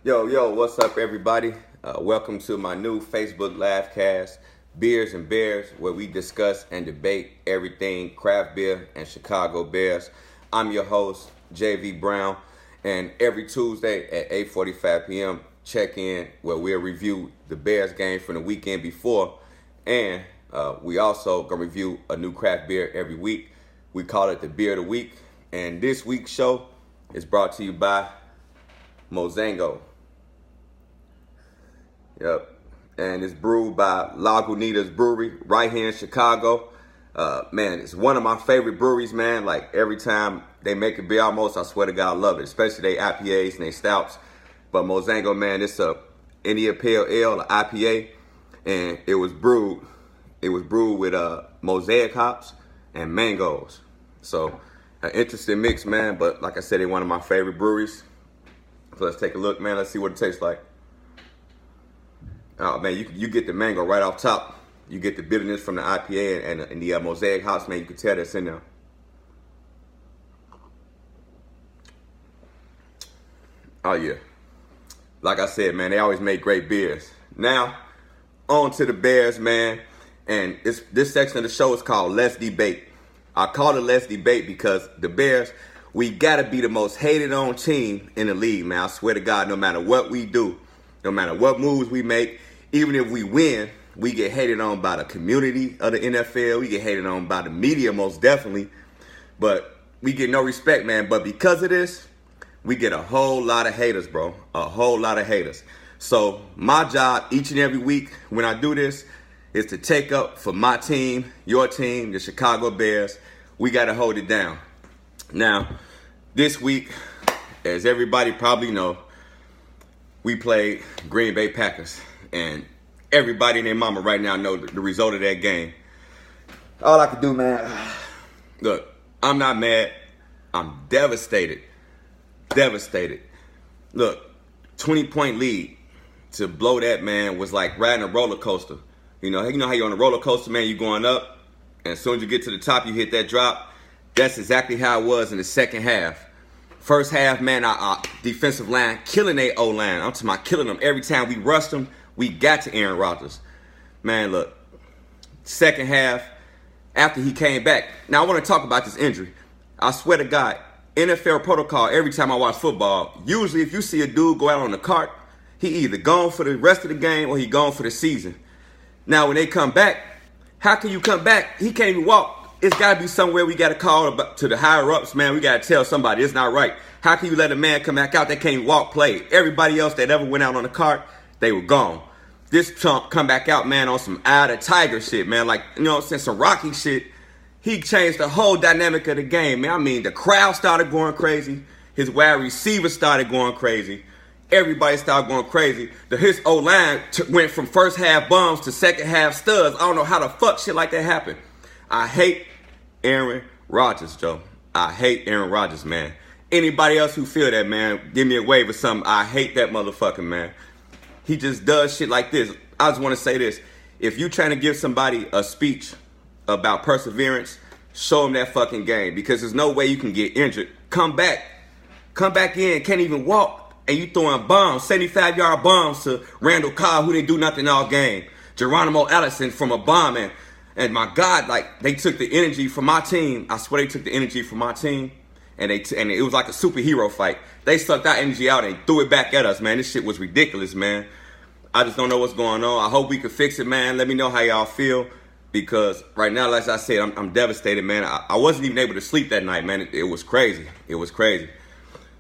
Yo, what's up, everybody? Welcome to my new Facebook LiveCast, Beers and Bears, where we discuss and debate everything craft beer and Chicago Bears. I'm your host, JV Brown, and every Tuesday at 8:45 p.m., check in where we'll review the Bears game from the weekend before, and we also gonna review a new craft beer every week. We call it the Beer of the Week, and this week's show is brought to you by Mozzango. Yep, and it's brewed by Lagunitas Brewery right here in Chicago. Man, it's one of my favorite breweries, man. Like, every time they make a beer almost, I swear to God, I love it, especially their IPAs and their stouts. But Mozzango, man, it's a India Pale Ale, an IPA, and it was brewed with mosaic hops and mangoes. So, an interesting mix, man, but like I said, they're one of my favorite breweries. So let's take a look, man. Let's see what it tastes like. Oh, man, you get the mango right off top. You get the bitterness from the IPA and the mosaic hops, man. You can tell that's in there. Oh, yeah. Like I said, man, they always make great beers. Now, on to the Bears, man. And this section of the show is called Let's Debate. I call it Let's Debate because the Bears, we got to be the most hated on team in the league, man. I swear to God, no matter what we do, no matter what moves we make, even if we win, we get hated on by the community of the NFL. We get hated on by the media, most definitely. But we get no respect, man. But because of this, we get a whole lot of haters, bro. A whole lot of haters. So my job each and every week when I do this is to take up for my team, your team, the Chicago Bears. We got to hold it down. Now, this week, as everybody probably know, we played Green Bay Packers, and everybody and their mama right now know the result of that game. All I can do, man, look, I'm not mad. I'm devastated. Devastated. Look, 20-point lead to blow that, man, was like riding a roller coaster. You know how you're on a roller coaster, man, you're going up, and as soon as you get to the top, you hit that drop. That's exactly how it was in the second half. First half, man, our defensive line killing their O-line. I'm talking about killing them. Every time we rushed them, we got to Aaron Rodgers. Man, look, second half, after he came back. Now, I want to talk about this injury. I swear to God, NFL protocol, every time I watch football, usually if you see a dude go out on the cart, he either gone for the rest of the game or he gone for the season. Now, when they come back, how can you come back? He can't even walk. It's got to be somewhere we got to call to the higher-ups, man. We got to tell somebody it's not right. How can you let a man come back out that can't walk, play? Everybody else that ever went out on the cart, they were gone. This chump come back out, man, on some Eye of the Tiger shit, man. Like, you know what I'm saying, some Rocky shit. He changed the whole dynamic of the game, man. I mean, the crowd started going crazy. His wide receivers started going crazy. Everybody started going crazy. His O-line went from first half bums to second half studs. I don't know how the fuck shit like that happened. I hate Aaron Rodgers, Joe. I hate Aaron Rodgers, man. Anybody else who feel that, man, give me a wave or something. I hate that motherfucker, man. He just does shit like this. I just want to say this. If you trying to give somebody a speech about perseverance, show them that fucking game. Because there's no way you can get injured. Come back in, can't even walk. And you throwing bombs, 75-yard bombs to Randall Cobb, who didn't do nothing all game. Geronimo Allison from a bomb, and my God, like, they took the energy from my team. I swear they took the energy from my team, and it was like a superhero fight. They sucked that energy out and threw it back at us, man. This shit was ridiculous, man. I just don't know what's going on. I hope we can fix it, man. Let me know how y'all feel, because right now, like I said, I'm devastated, man. I wasn't even able to sleep that night, man. It was crazy. It was crazy.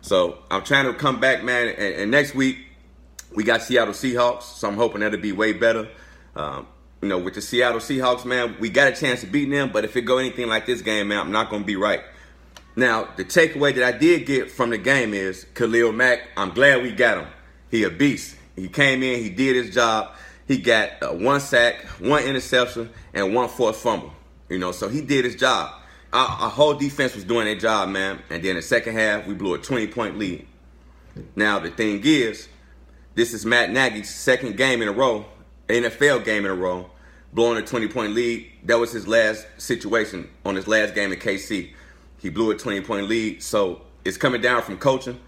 So I'm trying to come back, man, and next week we got Seattle Seahawks, so I'm hoping that'll be way better. You know, with the Seattle Seahawks, man, we got a chance of beating them, but if it go anything like this game, man, I'm not going to be right. Now, the takeaway that I did get from the game is Khalil Mack, I'm glad we got him. He a beast. He came in, he did his job. He got 1 sack, 1 interception, and 1 forced fumble. You know, so he did his job. Our whole defense was doing their job, man. And then the second half, we blew a 20-point lead. Now, the thing is, this is Matt Nagy's second game in a row, NFL game in a row, blowing a 20-point lead. That was his last situation on his last game in KC. He blew a 20-point lead. So it's coming down from coaching.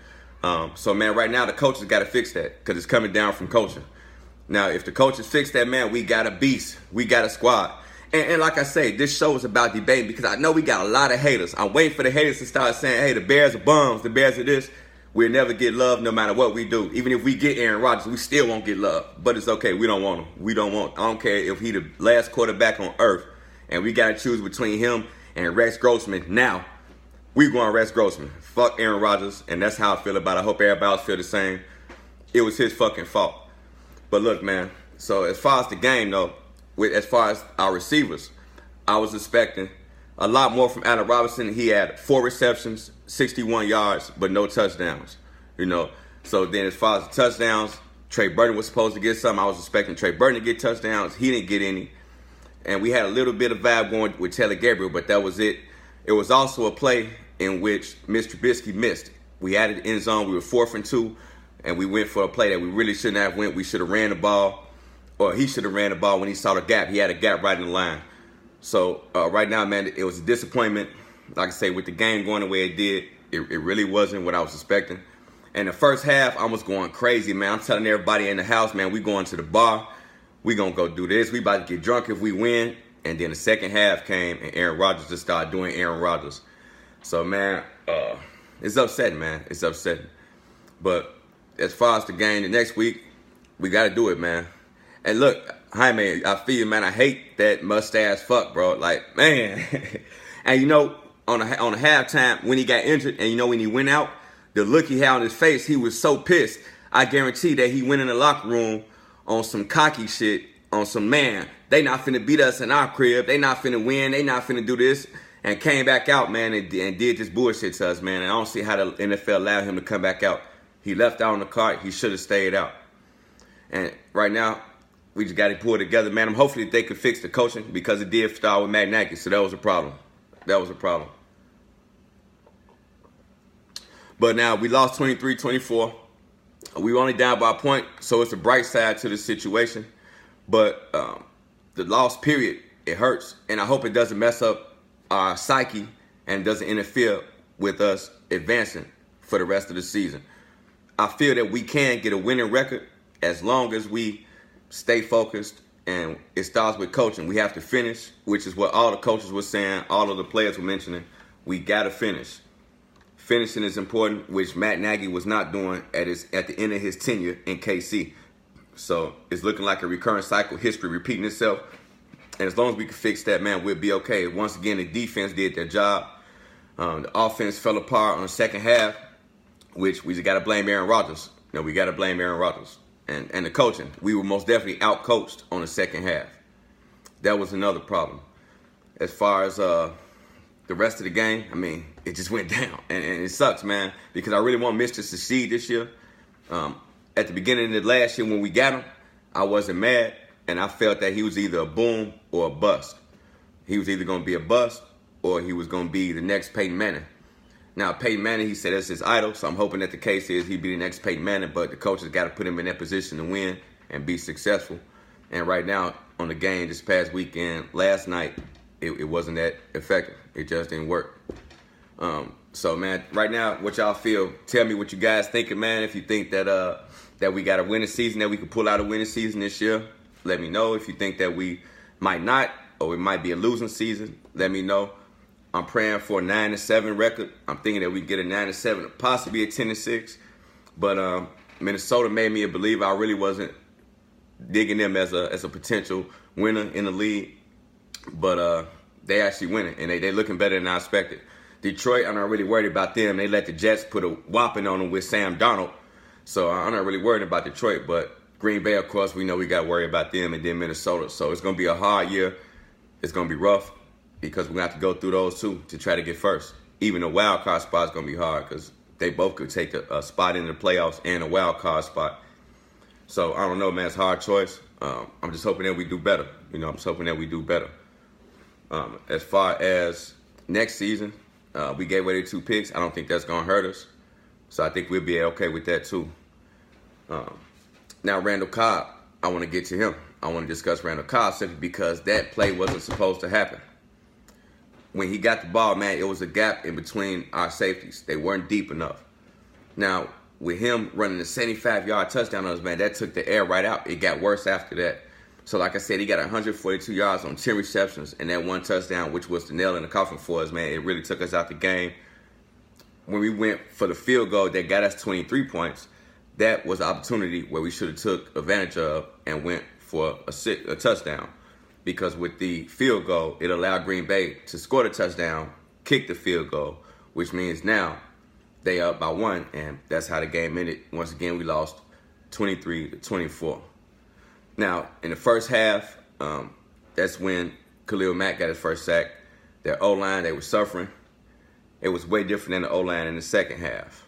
So, man, right now the coaches got to fix that because it's coming down from coaching. Now, if the coaches fix that, man, we got a beast. We got a squad. And like I say, this show is about debating because I know we got a lot of haters. I'm waiting for the haters to start saying, hey, the Bears are bums. The Bears are this. We'll never get love no matter what we do. Even if we get Aaron Rodgers, we still won't get love. But it's okay. We don't want him. I don't care if he the last quarterback on earth and we got to choose between him and Rex Grossman. Now, we going Rex Grossman. Fuck Aaron Rodgers. And that's how I feel about it. I hope everybody else feel the same. It was his fucking fault. But look, man. So as far as the game, though, as far as our receivers, I was expecting a lot more from Allen Robinson. He had 4 receptions, 61 yards, but no touchdowns. So then as far as the touchdowns, Trey Burton was supposed to get some. I was expecting Trey Burton to get touchdowns. He didn't get any. And we had a little bit of vibe going with Taylor Gabriel, but that was it. It was also a play in which Mr. Trubisky missed. We had it in zone. We were 4th and 2, and we went for a play that we really shouldn't have went. We should have ran the ball. Or he should have ran the ball when he saw the gap. He had a gap right in the line. So right now, man, it was a disappointment. Like I say, with the game going the way it did, it really wasn't what I was expecting. And the first half, I was going crazy, man. I'm telling everybody in the house, man, we going to the bar. We going to go do this. We about to get drunk if we win. And then the second half came, and Aaron Rodgers just started doing Aaron Rodgers. So, man, it's upsetting, man. It's upsetting. But as far as the game the next week, we got to do it, man. And look, Jaime, I feel you, man. I hate that mustache fuck, bro. Like, man. And on the halftime when he got injured, and when he went out, the look he had on his face, he was so pissed. I guarantee that he went in the locker room on some cocky shit, on some, man, they not finna beat us in our crib. They not finna win. They not finna do this. And came back out, man, and did this bullshit to us, man. And I don't see how the NFL allowed him to come back out. He left out on the cart. He should have stayed out. And right now, we just got to pull it together, man. I'm hopefully they could fix the coaching because it did start with Matt Nagy, so that was a problem. That was a problem. But now we lost 23-24. We were only down by a point, so it's a bright side to the situation. But the loss period, it hurts. And I hope it doesn't mess up our psyche and doesn't interfere with us advancing for the rest of the season. I feel that we can get a winning record as long as we stay focused, and it starts with coaching. We have to finish, which is what all the coaches were saying, all of the players were mentioning. We got to finish. Finishing is important, which Matt Nagy was not doing at the end of his tenure in KC. So it's looking like a recurrent cycle, history repeating itself. And as long as we can fix that, man, we'll be okay. Once again, the defense did their job. The offense fell apart on the second half, which we just got to blame Aaron Rodgers. We got to blame Aaron Rodgers. And the coaching, we were most definitely out-coached on the second half. That was another problem. As far as the rest of the game, I mean, it just went down. And it sucks, man, because I really want Mitch to succeed this year. At the beginning of the last year when we got him, I wasn't mad, and I felt that he was either a boom or a bust. He was either going to be a bust or he was going to be the next Peyton Manning. Now, Peyton Manning, he said that's his idol, so I'm hoping that the case is he'd be the next Peyton Manning, but the coaches got to put him in that position to win and be successful. And right now, on the game this past weekend, last night, it wasn't that effective. It just didn't work. So, man, right now, what y'all feel, tell me what you guys thinking, man. If you think that we got a winning season, that we could pull out a winning season this year, let me know. If you think that we might not, or it might be a losing season, let me know. I'm praying for a 9-7 record. I'm thinking that we get a 9-7, possibly a 10-6. But Minnesota made me a believer. I really wasn't digging them as a potential winner in the league. But they actually winning, and they looking better than I expected. Detroit, I'm not really worried about them. They let the Jets put a whopping on them with Sam Darnold. So I'm not really worried about Detroit. But Green Bay, of course, we know we got to worry about them, and then Minnesota. So it's going to be a hard year. It's going to be rough, because we're going to have to go through those two to try to get first. Even the wild card spot is going to be hard because they both could take a spot in the playoffs and a wild card spot. So, I don't know, man. It's a hard choice. I'm just hoping that we do better. I'm just hoping that we do better. As far as next season, we gave away the 2 picks. I don't think that's going to hurt us. So, I think we'll be okay with that, too. Now, Randall Cobb, I want to get to him. I want to discuss Randall Cobb simply because that play wasn't supposed to happen. When he got the ball, man, it was a gap in between our safeties. They weren't deep enough. Now, with him running a 75-yard touchdown on us, man, that took the air right out. It got worse after that. So like I said, he got 142 yards on 10 receptions and that one touchdown, which was the nail in the coffin for us, man. It really took us out the game. When we went for the field goal that got us 23 points, that was an opportunity where we should have took advantage of and went for a touchdown. Because with the field goal, it allowed Green Bay to score the touchdown, kick the field goal, which means now they up by 1, and that's how the game ended. Once again, we lost 23-24. Now, in the first half, that's when Khalil Mack got his first sack. Their O-line, they were suffering. It was way different than the O-line in the second half.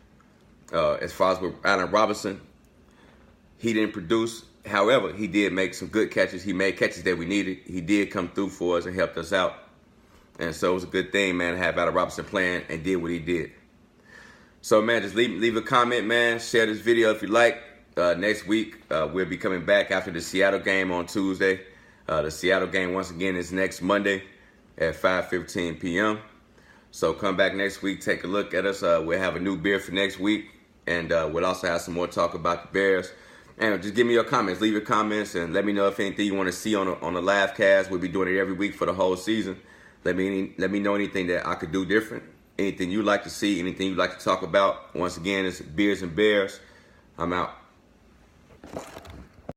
As far as with Allen Robinson, he didn't produce. However, he did make some good catches. He made catches that we needed. He did come through for us and helped us out. And so it was a good thing, man, to have Allen Robinson playing and did what he did. So, man, just leave a comment, man. Share this video if you like. Next week, we'll be coming back after the Seattle game on Tuesday. The Seattle game, once again, is next Monday at 5:15 p.m. So come back next week, take a look at us. We'll have a new beer for next week, and we'll also have some more talk about the Bears. And just give me your comments. Leave your comments and let me know if anything you want to see on the LiveCast. We'll be doing it every week for the whole season. Let me know anything that I could do different, anything you'd like to see, anything you'd like to talk about. Once again, it's Beers and Bears. I'm out.